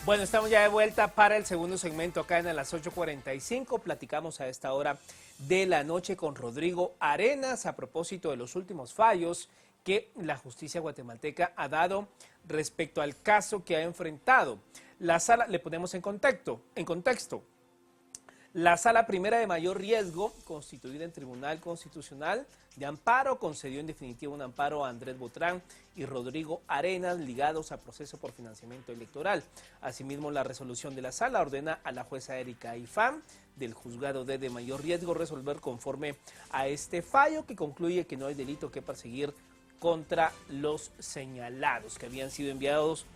Bueno, estamos ya de vuelta para el segundo segmento acá en a las 8:45. Platicamos a esta hora de la noche con Rodrigo Arenas a propósito de los últimos fallos que la justicia guatemalteca ha dado respecto al caso que ha enfrentado. La sala, le ponemos en contexto. La Sala Primera de Mayor Riesgo, constituida en Tribunal Constitucional de Amparo, concedió en definitiva un amparo a Andrés Botrán y Rodrigo Arenas ligados a proceso por financiamiento electoral. Asimismo, la resolución de la Sala ordena a la jueza Erika Ifán del Juzgado de Mayor Riesgo resolver conforme a este fallo que concluye que no hay delito que perseguir contra los señalados que habían sido enviados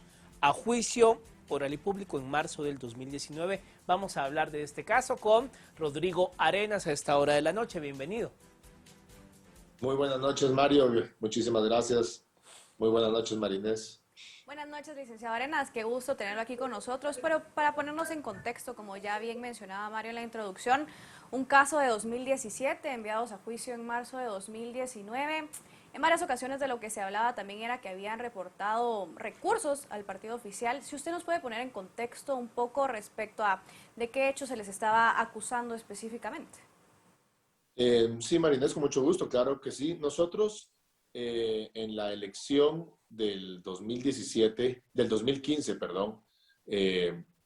a juicio oral y público en marzo del 2019. Vamos a hablar de este caso con Rodrigo Arenas a esta hora de la noche. Bienvenido. Muy buenas noches, Mario. Muchísimas gracias. Muy buenas noches, Marinés. Buenas noches, licenciado Arenas. Qué gusto tenerlo aquí con nosotros. Pero para ponernos en contexto, como ya bien mencionaba Mario en la introducción, un caso de 2017 enviados a juicio en marzo de 2019. En varias ocasiones de lo que se hablaba también era que habían reportado recursos al partido oficial. Si usted nos puede poner en contexto un poco respecto a de qué hechos se les estaba acusando específicamente. Sí, Marinés, con mucho gusto, claro que sí. Nosotros en la elección del 2017, del 2015, perdón,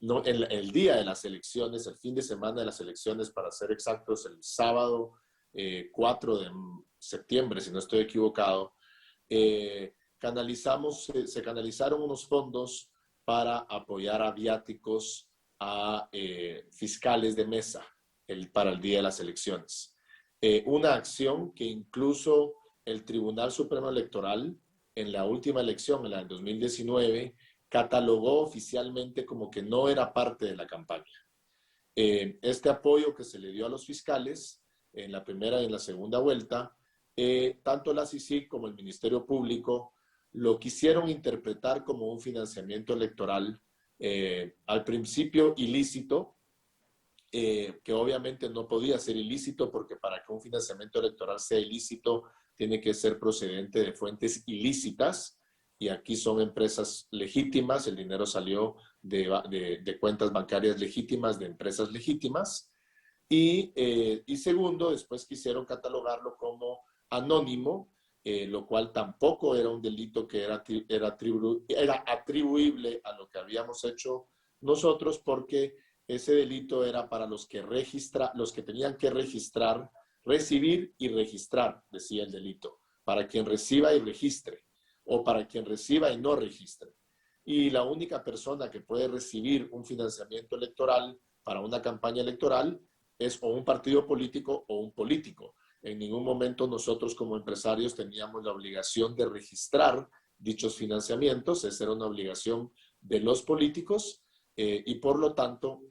no, el día de las elecciones, el fin de semana de las elecciones, para ser exactos, el sábado 4 de septiembre, si no estoy equivocado, se canalizaron unos fondos para apoyar a viáticos a fiscales de mesa para el día de las elecciones. Una acción que incluso el Tribunal Supremo Electoral en la última elección, en la del 2019, catalogó oficialmente como que no era parte de la campaña. Este apoyo que se le dio a los fiscales en la primera y en la segunda vuelta, tanto la CICIG como el Ministerio Público lo quisieron interpretar como un financiamiento electoral, al principio ilícito, que obviamente no podía ser ilícito porque para que un financiamiento electoral sea ilícito tiene que ser procedente de fuentes ilícitas y aquí son empresas legítimas, el dinero salió de cuentas bancarias legítimas, de empresas legítimas y segundo, después quisieron catalogarlo como anónimo, lo cual tampoco era un delito que era atribuible a lo que habíamos hecho nosotros porque ese delito era para los que tenían que registrar, recibir y registrar, decía el delito, para quien reciba y registre, o para quien reciba y no registre. Y la única persona que puede recibir un financiamiento electoral para una campaña electoral es o un partido político o un político. En ningún momento nosotros como empresarios teníamos la obligación de registrar dichos financiamientos, esa era una obligación de los políticos y por lo tanto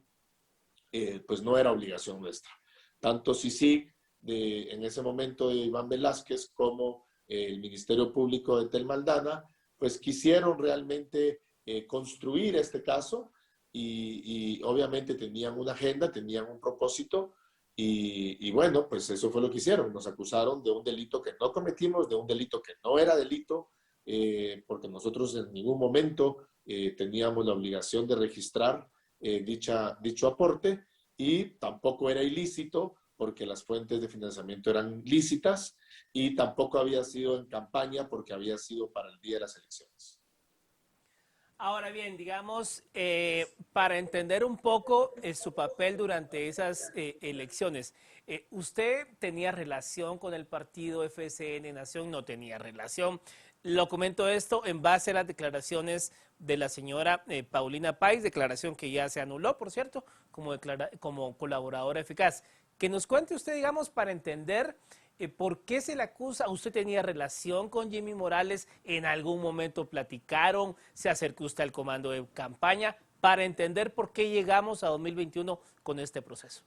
pues no era obligación nuestra. Tanto CICIG en ese momento de Iván Velázquez como el Ministerio Público de Tel Maldana, pues quisieron realmente construir este caso y obviamente tenían una agenda, tenían un propósito y bueno, pues eso fue lo que hicieron. Nos acusaron de un delito que no cometimos, de un delito que no era delito, porque nosotros en ningún momento teníamos la obligación de registrar dicho aporte y tampoco era ilícito porque las fuentes de financiamiento eran lícitas y tampoco había sido en campaña porque había sido para el día de las elecciones. Ahora bien, digamos, para entender un poco su papel durante esas elecciones, ¿usted tenía relación con el partido FSN Nación? ¿No tenía relación? Lo comento esto en base a las declaraciones de la señora Paulina Páez, declaración que ya se anuló, por cierto, como colaboradora eficaz. Que nos cuente usted, digamos, para entender ¿por qué se le acusa? ¿Usted tenía relación con Jimmy Morales? ¿En algún momento platicaron? ¿Se acercó usted al comando de campaña? Para entender por qué llegamos a 2021 con este proceso.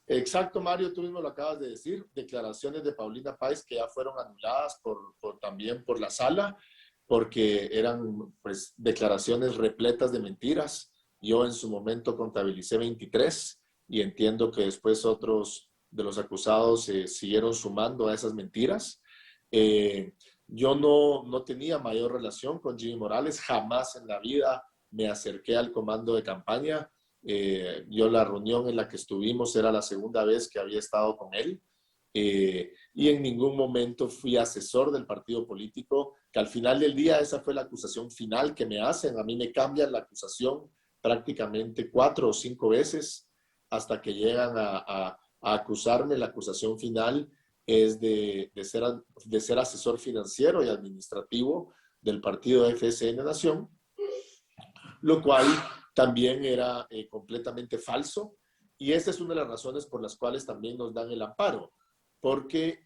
Exacto, Mario, tú mismo lo acabas de decir, declaraciones de Paulina Páez que ya fueron anuladas también por la sala, porque eran pues declaraciones repletas de mentiras. Yo en su momento contabilicé 23 y entiendo que después otros de los acusados siguieron sumando a esas mentiras. Yo no tenía mayor relación con Jimmy Morales, jamás en la vida me acerqué al comando de campaña. Yo la reunión en la que estuvimos era la segunda vez que había estado con él. Y en ningún momento fui asesor del partido político, que al final del día esa fue la acusación final que me hacen. A mí me cambian la acusación prácticamente 4 o 5 veces hasta que llegan a acusarme. La acusación final es de ser asesor financiero y administrativo del partido FSN Nación, lo cual también era completamente falso. Y esa es una de las razones por las cuales también nos dan el amparo, porque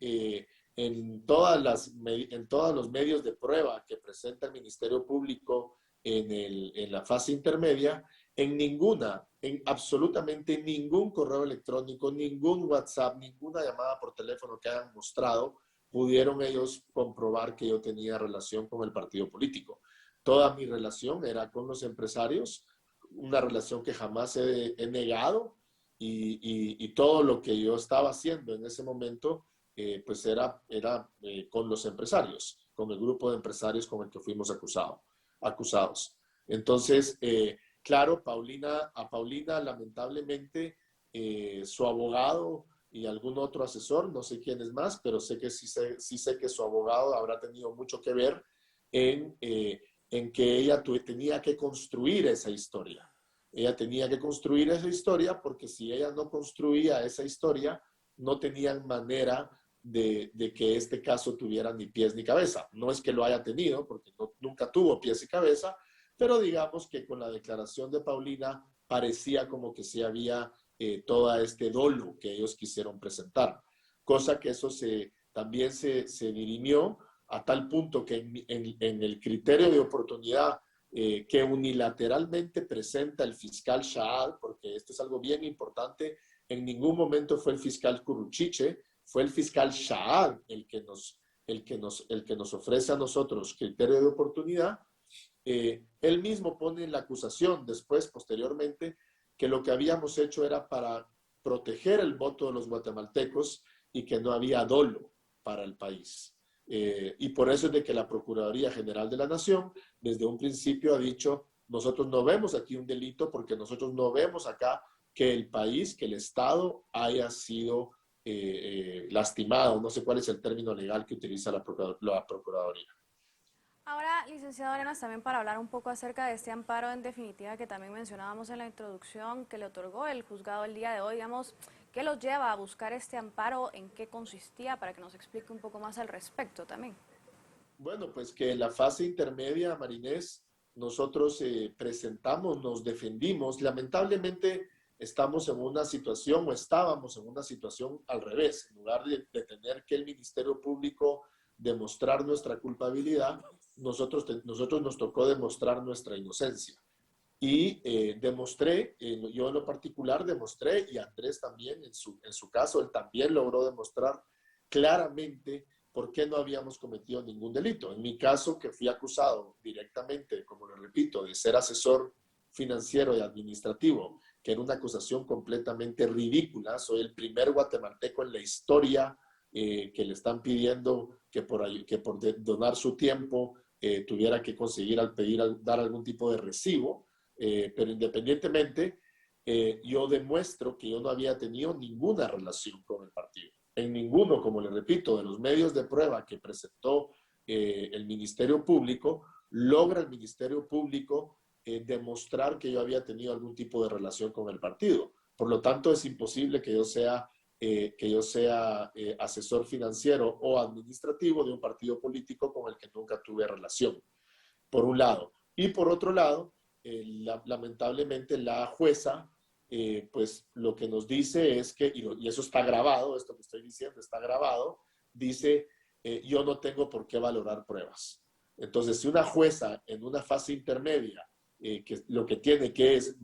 en todos los medios de prueba que presenta el Ministerio Público en la fase intermedia, en absolutamente ningún correo electrónico, ningún WhatsApp, ninguna llamada por teléfono que hayan mostrado, pudieron ellos comprobar que yo tenía relación con el partido político. Toda mi relación era con los empresarios, una relación que jamás he negado, y todo lo que yo estaba haciendo en ese momento, pues era con los empresarios, con el grupo de empresarios con el que fuimos acusados. Entonces, claro, a Paulina lamentablemente su abogado y algún otro asesor, no sé quién es más, pero sí sé que su abogado habrá tenido mucho que ver en que ella tenía que construir esa historia. Ella tenía que construir esa historia porque si ella no construía esa historia, no tenían manera de que este caso tuviera ni pies ni cabeza. No es que lo haya tenido, porque nunca tuvo pies y cabeza, pero digamos que con la declaración de Paulina parecía como que sí había todo este dolo que ellos quisieron presentar. Cosa que eso también se dirimió a tal punto que en el criterio de oportunidad que unilateralmente presenta el fiscal Shaad, porque esto es algo bien importante, en ningún momento fue el fiscal Curruchiche, fue el fiscal Shaad el que nos ofrece a nosotros criterio de oportunidad. Él mismo pone en la acusación después, posteriormente, que lo que habíamos hecho era para proteger el voto de los guatemaltecos y que no había dolo para el país. Y por eso es de que la Procuraduría General de la Nación desde un principio ha dicho, nosotros no vemos aquí un delito porque nosotros no vemos acá que el país, que el Estado haya sido lastimado. No sé cuál es el término legal que utiliza la Procuraduría. Ahora, licenciado Arenas, también para hablar un poco acerca de este amparo en definitiva que también mencionábamos en la introducción que le otorgó el juzgado el día de hoy, digamos, ¿qué los lleva a buscar este amparo? ¿En qué consistía? Para que nos explique un poco más al respecto también. Bueno, pues que en la fase intermedia, Marinés, nosotros presentamos, nos defendimos. Lamentablemente estábamos en una situación al revés. En lugar de tener que el Ministerio Público demostrar nuestra culpabilidad, nosotros nos tocó demostrar nuestra inocencia. Y demostré, yo en lo particular demostré, y Andrés también en su caso, él también logró demostrar claramente por qué no habíamos cometido ningún delito. En mi caso, que fui acusado directamente, como le repito, de ser asesor financiero y administrativo, que era una acusación completamente ridícula. Soy el primer guatemalteco en la historia que le están pidiendo que por donar su tiempo tuviera que conseguir dar algún tipo de recibo. Pero independientemente, yo demuestro que yo no había tenido ninguna relación con el partido. En ninguno, como le repito, de los medios de prueba que presentó el Ministerio Público, logra el Ministerio Público demostrar que yo había tenido algún tipo de relación con el partido. Por lo tanto, es imposible que yo sea asesor financiero o administrativo de un partido político con el que nunca tuve relación, por un lado. Y por otro lado, lamentablemente la jueza, pues lo que nos dice es que, y eso está grabado, esto que estoy diciendo está grabado, dice, yo no tengo por qué valorar pruebas. Entonces, si una jueza en una fase intermedia, que lo que tiene que es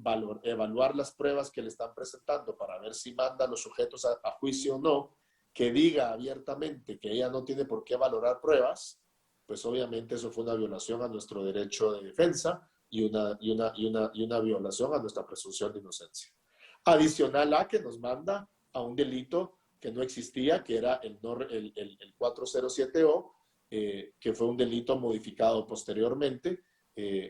evaluar las pruebas que le están presentando para ver si manda a los sujetos a juicio o no, que diga abiertamente que ella no tiene por qué valorar pruebas, pues obviamente eso fue una violación a nuestro derecho de defensa y una violación a nuestra presunción de inocencia. Adicional a que nos manda a un delito que no existía, que era el 407O, que fue un delito modificado posteriormente,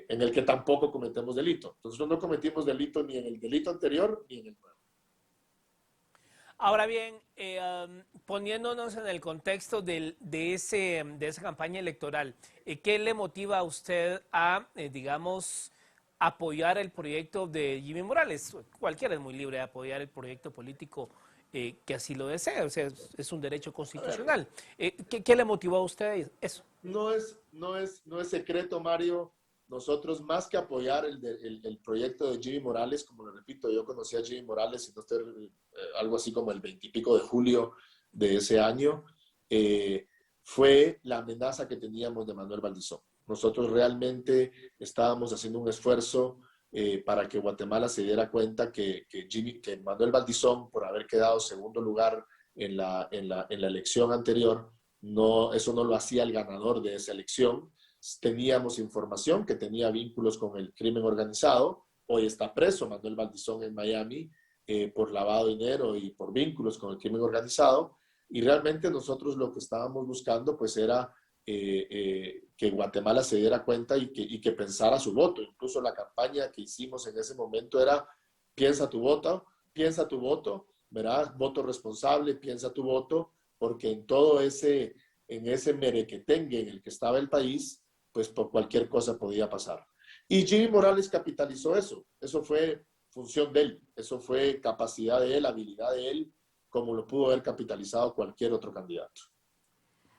en el que tampoco cometemos delito. Nosotros no cometimos delito ni en el delito anterior ni en el nuevo. Ahora bien, poniéndonos en el contexto de esa campaña electoral, ¿qué le motiva a usted a, digamos, apoyar el proyecto de Jimmy Morales? Cualquiera es muy libre de apoyar el proyecto político que así lo desea, o sea, es un derecho constitucional. ¿Qué le motivó a usted eso? No es secreto, Mario. Nosotros, más que apoyar el proyecto de Jimmy Morales, como le repito, yo conocí a Jimmy Morales, si no estoy, algo así como el 20 y pico de julio de ese año, fue la amenaza que teníamos de Manuel Valdizón. Nosotros realmente estábamos haciendo un esfuerzo para que Guatemala se diera cuenta que Manuel Valdizón, por haber quedado segundo lugar en la elección anterior, eso no lo hacía el ganador de esa elección. Teníamos información que tenía vínculos con el crimen organizado. Hoy está preso Manuel Valdizón en Miami por lavado de dinero y por vínculos con el crimen organizado. Y realmente nosotros lo que estábamos buscando pues era que Guatemala se diera cuenta y que pensara su voto. Incluso la campaña que hicimos en ese momento era piensa tu voto, ¿verdad? Voto responsable, piensa tu voto, porque en ese merequetengue en el que estaba el país, pues por cualquier cosa podía pasar. Y Jimmy Morales capitalizó eso fue función de él, eso fue capacidad de él, habilidad de él, como lo pudo haber capitalizado cualquier otro candidato.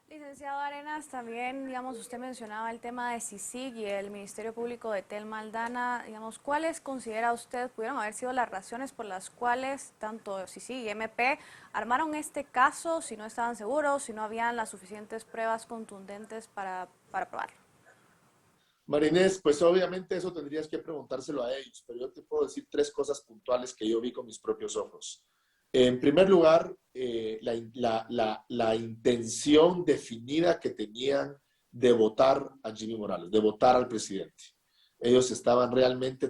Licenciado Arenas, también, digamos, usted mencionaba el tema de CICIG y el Ministerio Público de Telma Aldana. Digamos, ¿cuáles considera usted pudieron haber sido las razones por las cuales tanto CICIG y MP armaron este caso si no estaban seguros, si no habían las suficientes pruebas contundentes para probarlo? Marinés, pues obviamente eso tendrías que preguntárselo a ellos, pero yo te puedo decir 3 cosas puntuales que yo vi con mis propios ojos. En primer lugar, la intención definida que tenían de votar a Jimmy Morales, de votar al presidente. Ellos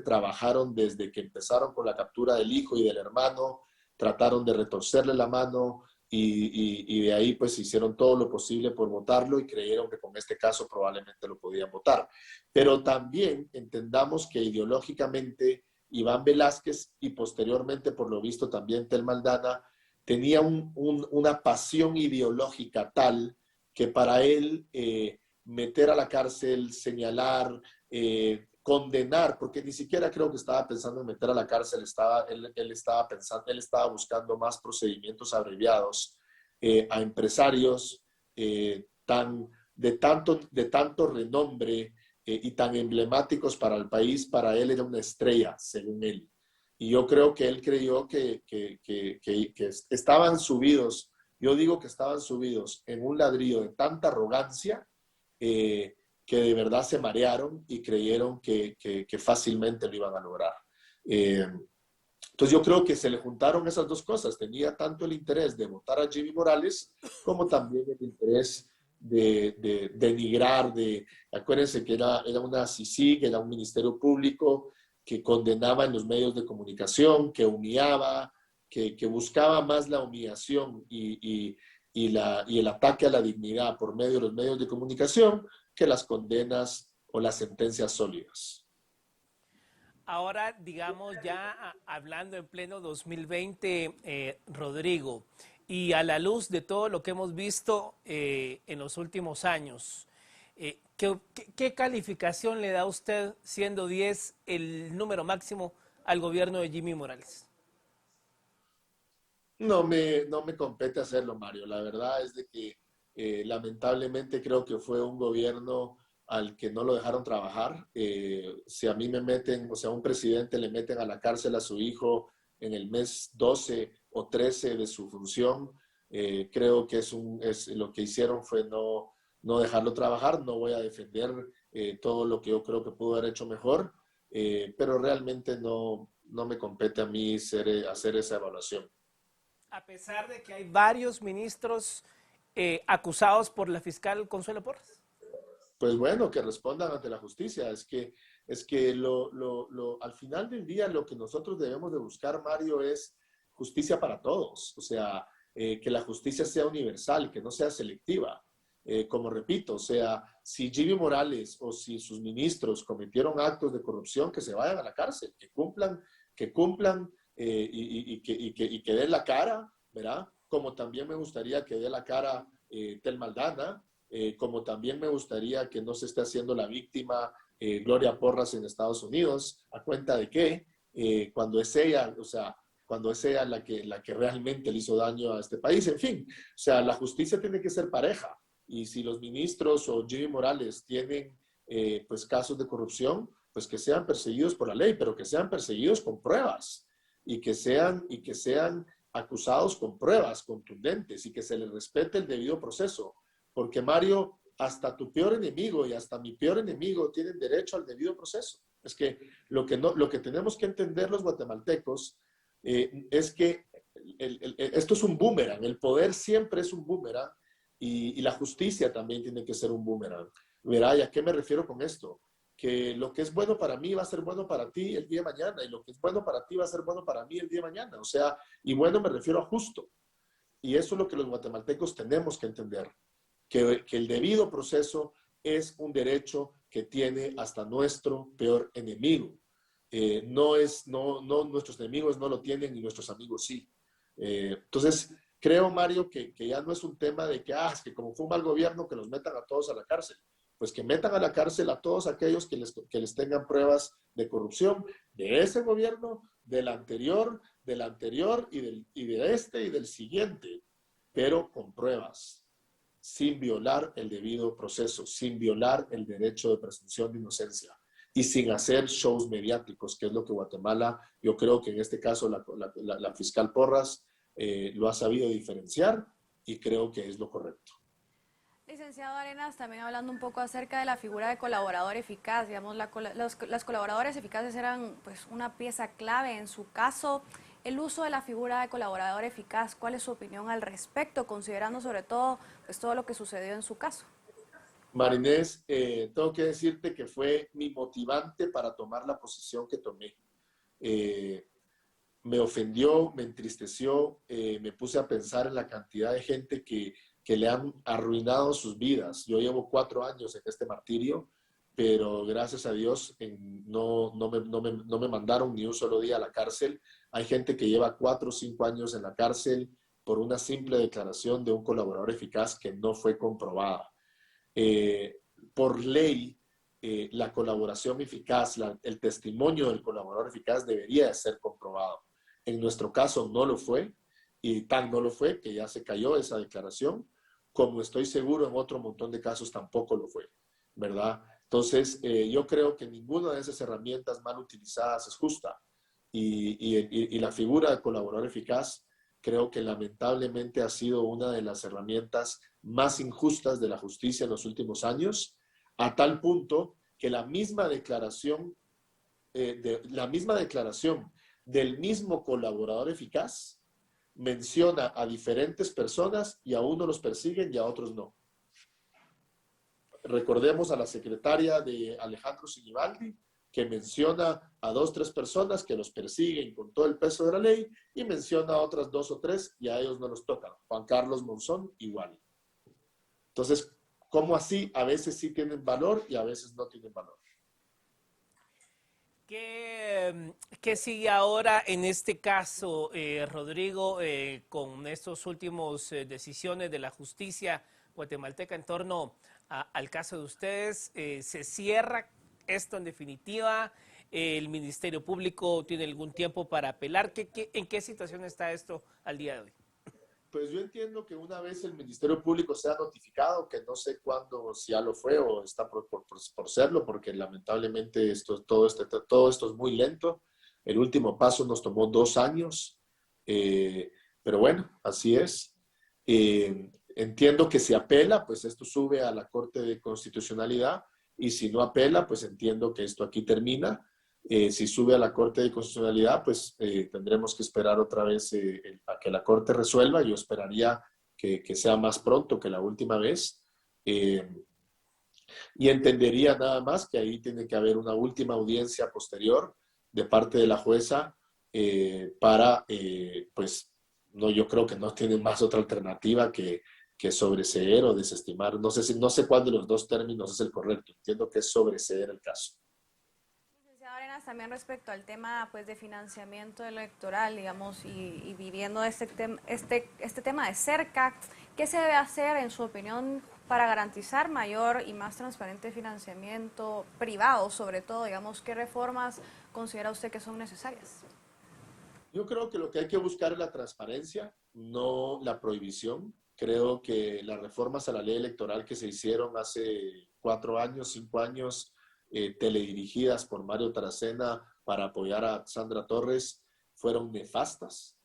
trabajaron desde que empezaron con la captura del hijo y del hermano, trataron de retorcerle la mano y de ahí pues hicieron todo lo posible por votarlo y creyeron que con este caso probablemente lo podían votar. Pero también entendamos que ideológicamente Iván Velázquez y posteriormente, por lo visto, también Telma Aldana, tenía una pasión ideológica tal que para él meter a la cárcel, señalar, condenar, porque ni siquiera creo que estaba pensando en meter a la cárcel, él estaba buscando más procedimientos abreviados a empresarios de tanto renombre y tan emblemáticos para el país. Para él era una estrella, según él. Y yo creo que él creyó que estaban subidos, yo digo que estaban subidos en un ladrillo de tanta arrogancia que de verdad se marearon y creyeron que fácilmente lo iban a lograr. Entonces yo creo que se le juntaron esas 2 cosas. Tenía tanto el interés de votar a Jimmy Morales como también el interés de denigrar, acuérdense que era una CICIG, era un ministerio público que condenaba en los medios de comunicación, que humillaba, que buscaba más la humillación y el ataque a la dignidad por medio de los medios de comunicación que las condenas o las sentencias sólidas. Ahora, digamos, ya hablando en pleno 2020, Rodrigo, y a la luz de todo lo que hemos visto en los últimos años, ¿qué calificación le da usted, siendo 10 el número máximo, al gobierno de Jimmy Morales? No me compete hacerlo, Mario. La verdad es de que lamentablemente creo que fue un gobierno al que no lo dejaron trabajar. Si a mí me meten, o sea, a un presidente le meten a la cárcel a su hijo en el mes 12 o 13 de su función, creo que lo que hicieron fue no dejarlo trabajar. No voy a defender todo lo que yo creo que pudo haber hecho mejor, pero realmente no me compete a mí hacer esa evaluación. A pesar de que hay varios ministros acusados por la fiscal Consuelo Porras. Pues bueno, que respondan ante la justicia. Es que al final del día lo que nosotros debemos de buscar, Mario, es justicia para todos. O sea, que la justicia sea universal, que no sea selectiva. como repito, o sea, si Jimmy Morales o si sus ministros cometieron actos de corrupción, que se vayan a la cárcel, que cumplan y que den la cara, ¿verdad? Como también me gustaría que dé la cara Tel Maldana, como también me gustaría que no se esté haciendo la víctima Gloria Porras en Estados Unidos, a cuenta de que cuando es ella, o sea, cuando es ella la que realmente le hizo daño a este país. En fin, o sea, la justicia tiene que ser pareja. Y si los ministros o Jimmy Morales tienen pues casos de corrupción, pues que sean perseguidos por la ley, pero que sean perseguidos con pruebas y que sean acusados con pruebas contundentes y que se les respete el debido proceso. Porque Mario, hasta tu peor enemigo y hasta mi peor enemigo tienen derecho al debido proceso. Es que lo que tenemos que entender los guatemaltecos es que esto es un boomerang, el poder siempre es un boomerang y la justicia también tiene que ser un boomerang. Verá, ¿y a qué me refiero con esto? Que lo que es bueno para mí va a ser bueno para ti el día de mañana y lo que es bueno para ti va a ser bueno para mí el día de mañana. O sea, y bueno me refiero a justo. Y eso es lo que los guatemaltecos tenemos que entender, que el debido proceso es un derecho que tiene hasta nuestro peor enemigo. Nuestros enemigos no lo tienen y nuestros amigos sí. Entonces, creo, Mario, que ya no es un tema de que, es que como fue un mal gobierno, que los metan a todos a la cárcel. Pues que metan a la cárcel a todos aquellos que les tengan pruebas de corrupción de ese gobierno, del anterior y de este y del siguiente, pero con pruebas, sin violar el debido proceso, sin violar el derecho de presunción de inocencia y sin hacer shows mediáticos, que es lo que Guatemala, yo creo que en este caso la fiscal Porras lo ha sabido diferenciar y creo que es lo correcto. Licenciado Arenas, también hablando un poco acerca de la figura de colaborador eficaz, digamos, las colaboradoras eficaces eran pues una pieza clave en su caso. El uso de la figura de colaborador eficaz, ¿cuál es su opinión al respecto, considerando sobre todo pues todo lo que sucedió en su caso? Marinés, tengo que decirte que fue mi motivante para tomar la posición que tomé. Me ofendió, me entristeció, me puse a pensar en la cantidad de gente que le han arruinado sus vidas. Yo llevo 4 años en este martirio, pero gracias a Dios no me mandaron ni un solo día a la cárcel. Hay gente que lleva 4 o 5 años en la cárcel por una simple declaración de un colaborador eficaz que no fue comprobada. Por ley, la colaboración eficaz, el testimonio del colaborador eficaz debería de ser comprobado. En nuestro caso no lo fue, y tan no lo fue que ya se cayó esa declaración, como estoy seguro en otro montón de casos tampoco lo fue, ¿verdad? Entonces, yo creo que ninguna de esas herramientas mal utilizadas es justa, y la figura de colaborador eficaz creo que lamentablemente ha sido una de las herramientas más injustas de la justicia en los últimos años, a tal punto que la misma declaración del mismo colaborador eficaz menciona a diferentes personas y a unos los persiguen y a otros no. Recordemos a la secretaria de Alejandro Sinibaldi, que menciona a 2 o 3 personas que los persiguen con todo el peso de la ley y menciona a otras 2 o 3 y a ellos no los tocan. Juan Carlos Monzón igual. Entonces, ¿cómo así? A veces sí tienen valor y a veces no tienen valor. ¿Qué sigue ahora en este caso, Rodrigo, con estos últimos decisiones de la justicia guatemalteca en torno al caso de ustedes? ¿Se cierra esto en definitiva? ¿El Ministerio Público tiene algún tiempo para apelar? ¿En qué situación está esto al día de hoy? Pues yo entiendo que una vez el Ministerio Público sea notificado, que no sé cuándo, si ya lo fue o está por serlo, porque lamentablemente todo esto es muy lento. El último paso nos tomó 2 años, pero bueno, así es. Entiendo que si apela, pues esto sube a la Corte de Constitucionalidad, y si no apela, pues entiendo que esto aquí termina. Si sube a la Corte de Constitucionalidad, pues tendremos que esperar otra vez a que la Corte resuelva. Yo esperaría que sea más pronto que la última vez. Y entendería nada más que ahí tiene que haber una última audiencia posterior de parte de la jueza pues no, yo creo que no tienen más otra alternativa que que sobreseer o desestimar. No sé cuál de los dos términos es el correcto. Entiendo que es sobreseer el caso. Licenciado Arenas, también respecto al tema pues, de financiamiento electoral, digamos, y viviendo este tema de cerca, ¿qué se debe hacer, en su opinión, para garantizar mayor y más transparente financiamiento privado, sobre todo, digamos, qué reformas considera usted que son necesarias? Yo creo que lo que hay que buscar es la transparencia, no la prohibición. Creo que las reformas a la ley electoral que se hicieron hace 4 años, 5 años, teledirigidas por Mario Taracena para apoyar a Sandra Torres, fueron nefastas.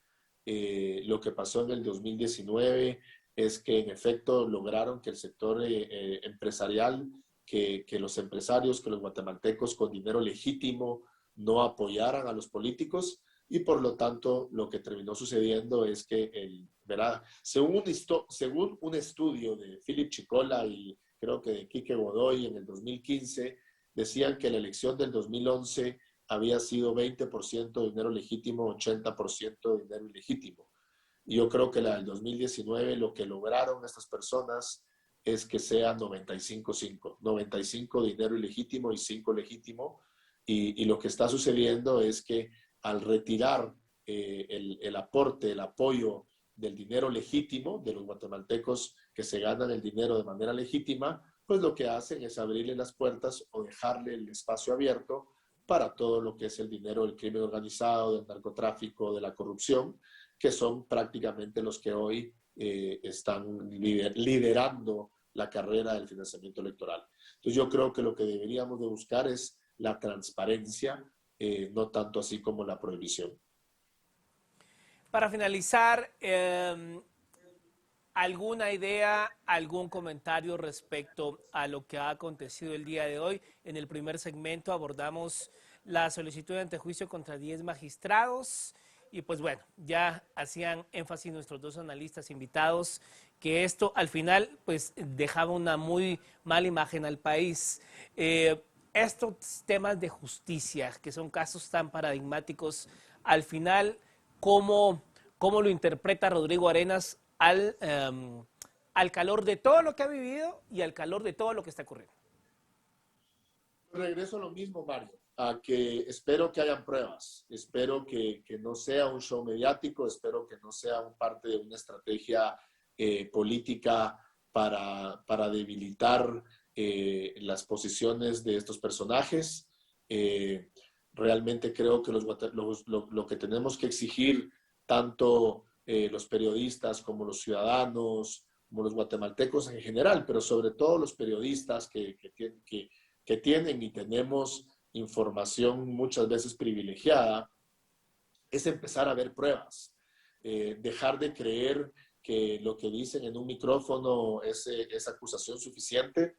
Lo que pasó en el 2019 es que en efecto lograron que el sector empresarial, que los empresarios, que los guatemaltecos con dinero legítimo no apoyaran a los políticos, y por lo tanto lo que terminó sucediendo es que, ¿verdad? Según un estudio de Philip Chicola y creo que de Quique Godoy en el 2015, decían que la elección del 2011 había sido 20% de dinero legítimo, 80% de dinero ilegítimo. Y yo creo que la del 2019 lo que lograron estas personas es que sea 95-5, 95 dinero ilegítimo y 5 legítimo. Y lo que está sucediendo es que al retirar el aporte, el apoyo del dinero legítimo de los guatemaltecos que se ganan el dinero de manera legítima, pues lo que hacen es abrirle las puertas o dejarle el espacio abierto para todo lo que es el dinero del crimen organizado, del narcotráfico, de la corrupción, que son prácticamente los que hoy están liderando la carrera del financiamiento electoral. Entonces yo creo que lo que deberíamos de buscar es la transparencia, no tanto así como la prohibición. Para finalizar, ¿alguna idea, algún comentario respecto a lo que ha acontecido el día de hoy? En el primer segmento abordamos la solicitud de antejuicio contra 10 magistrados y pues bueno, ya hacían énfasis nuestros dos analistas invitados que esto al final pues dejaba una muy mala imagen al país. Estos temas de justicia, que son casos tan paradigmáticos, al final, ¿cómo lo interpreta Rodrigo Arenas al calor de todo lo que ha vivido y al calor de todo lo que está ocurriendo? Regreso a lo mismo, Mario, a que espero que hayan pruebas, espero que no sea un show mediático, espero que no sea parte de una estrategia política para debilitar las posiciones de estos personajes. Realmente creo que lo que tenemos que exigir, tanto los periodistas como los ciudadanos, como los guatemaltecos en general, pero sobre todo los periodistas que tienen y tenemos información muchas veces privilegiada, es empezar a ver pruebas, dejar de creer que lo que dicen en un micrófono es acusación suficiente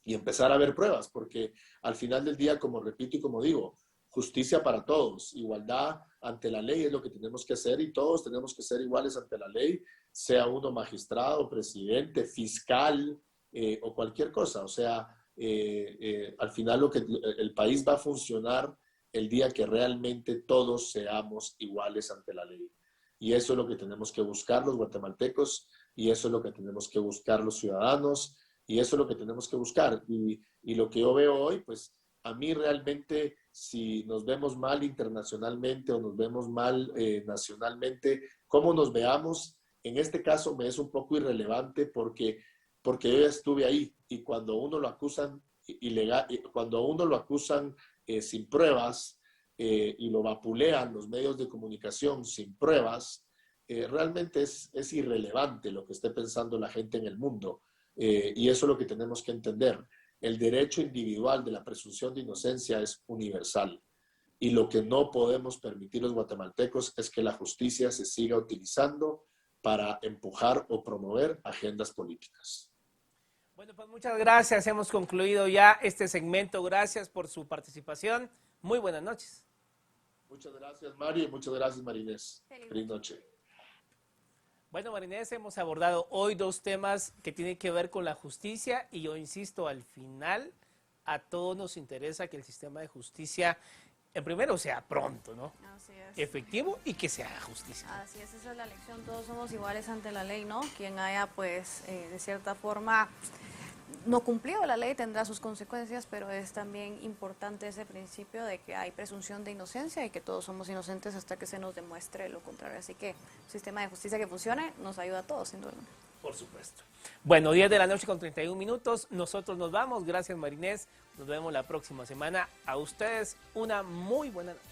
y empezar a ver pruebas, porque al final del día, como repito y como digo, justicia para todos, igualdad ante la ley es lo que tenemos que hacer y todos tenemos que ser iguales ante la ley, sea uno magistrado, presidente, fiscal o cualquier cosa. O sea, al final el país va a funcionar el día que realmente todos seamos iguales ante la ley. Y eso es lo que tenemos que buscar los guatemaltecos y eso es lo que tenemos que buscar los ciudadanos y eso es lo que tenemos que buscar. Y lo que yo veo hoy, pues a mí realmente, si nos vemos mal internacionalmente o nos vemos mal nacionalmente, cómo nos veamos, en este caso me es un poco irrelevante porque yo ya estuve ahí y cuando uno lo acusan cuando uno lo acusan sin pruebas y lo vapulean los medios de comunicación sin pruebas, realmente es irrelevante lo que esté pensando la gente en el mundo. Y eso es lo que tenemos que entender. El derecho individual de la presunción de inocencia es universal. Y lo que no podemos permitir los guatemaltecos es que la justicia se siga utilizando para empujar o promover agendas políticas. Bueno, pues muchas gracias. Hemos concluido ya este segmento. Gracias por su participación. Muy buenas noches. Muchas gracias, Mario, y muchas gracias, Marinés. Feliz noche. Bueno, Marinés, hemos abordado hoy dos temas que tienen que ver con la justicia y yo insisto, al final a todos nos interesa que el sistema de justicia el primero sea pronto, ¿no? Así es. Efectivo y que se haga justicia. Así es, esa es la lección, todos somos iguales ante la ley, ¿no? Quien haya, pues, de cierta forma no cumplido la ley tendrá sus consecuencias, pero es también importante ese principio de que hay presunción de inocencia y que todos somos inocentes hasta que se nos demuestre lo contrario. Así que un sistema de justicia que funcione nos ayuda a todos, sin duda. Por supuesto. Bueno, 10 de la noche con 31 minutos. Nosotros nos vamos. Gracias, Marinés. Nos vemos la próxima semana. A ustedes una muy buena noche.